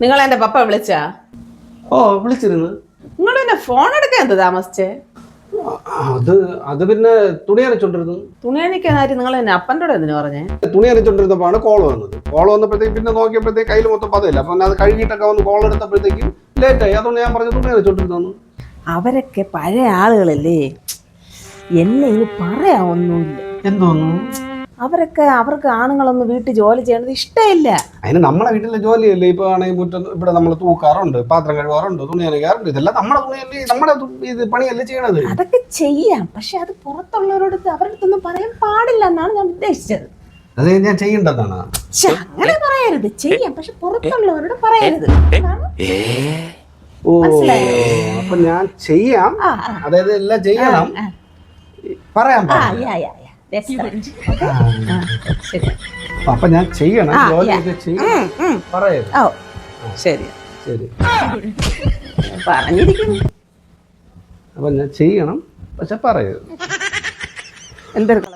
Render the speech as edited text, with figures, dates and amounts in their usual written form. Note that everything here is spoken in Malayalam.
നിങ്ങൾ എന്റെ പപ്പ വിളിച്ചാ? ഓ വിളിച്ചിരുന്നു. നിങ്ങൾ പിന്നെ ഫോൺ എടുക്കാൻ എന്ത് താമസിച്ചേ? അത് പിന്നെ തുണി അരച്ചോണ്ടിരുന്നു. തുണി അണിക്കാൻ ആര്? നിങ്ങൾ എന്നെ അപ്പൻ്റെ കൂടെ എന്തിനു പറഞ്ഞേ? തുണി അരച്ചോണ്ടിരുന്നപ്പോഴാണ് കോൾ വന്നത്. കോൾ വന്നപ്പോഴത്തേക്ക് പിന്നെ നോക്കിയപ്പോഴത്തേക്ക് കയ്യിൽ മൊത്തം പതയില്ല. അപ്പൊ അത് കഴുകിയിട്ടൊക്കെ വന്ന് കോൾ എടുത്തപ്പോഴത്തേക്കും ലേറ്റായി. അതുകൊണ്ട് ഞാൻ പറഞ്ഞു തുണി അരച്ചോണ്ടിരുന്നു. അവരൊക്കെ പഴയ ആളുകളല്ലേ, എന്നെ ഇനി പറയാവൊന്നുമില്ല. എന്തോന്നു? അവർക്ക് ആണുങ്ങളൊന്നും വീട്ടിൽ ജോലി ചെയ്യണത് ഇഷ്ടമില്ല. അതിന് നമ്മളെ വീട്ടിലെ ജോലിയല്ലേ. ഇപ്പൊ ആണെങ്കിൽ മുറ്റം ഇവിടെ നമ്മൾ തൂക്കാറുണ്ട്, പാത്രം കഴുകാറുണ്ട്, തുണി അരയ്ക്കാറുണ്ട്. ഇതെല്ലാം നമ്മുടെ തുണിയല്ലേ, നമ്മുടെ ഇത് പണിയല്ലേ ചെയ്യണത്. അതൊക്കെ ചെയ്യാം, പക്ഷെ അത് പുറത്തുള്ളവരോട് അവരുടെ അടുത്തൊന്നും പറയാൻ പാടില്ല എന്നാണ് ഞാൻ ഉദ്ദേശിച്ചത്. അത് ഞാൻ ചെയ്യണ്ടെന്നാണ്. അങ്ങനെ പറയരുത്, ചെയ്യാം പക്ഷെ പുറത്തുള്ളവരോട് പറയരുത്. ഓ അപ്പൊ ഞാൻ ചെയ്യാം, അതായത് എല്ലാം ചെയ്യണം, പറയാൻ അപ്പൊ ഞാൻ ചെയ്യണം, പറയരുത്. ശരി ശരി പറഞ്ഞിരിക്കുന്നു. അപ്പൊ ഞാൻ ചെയ്യണം പക്ഷെ പറയരുത്. എന്തെടുക്കണം?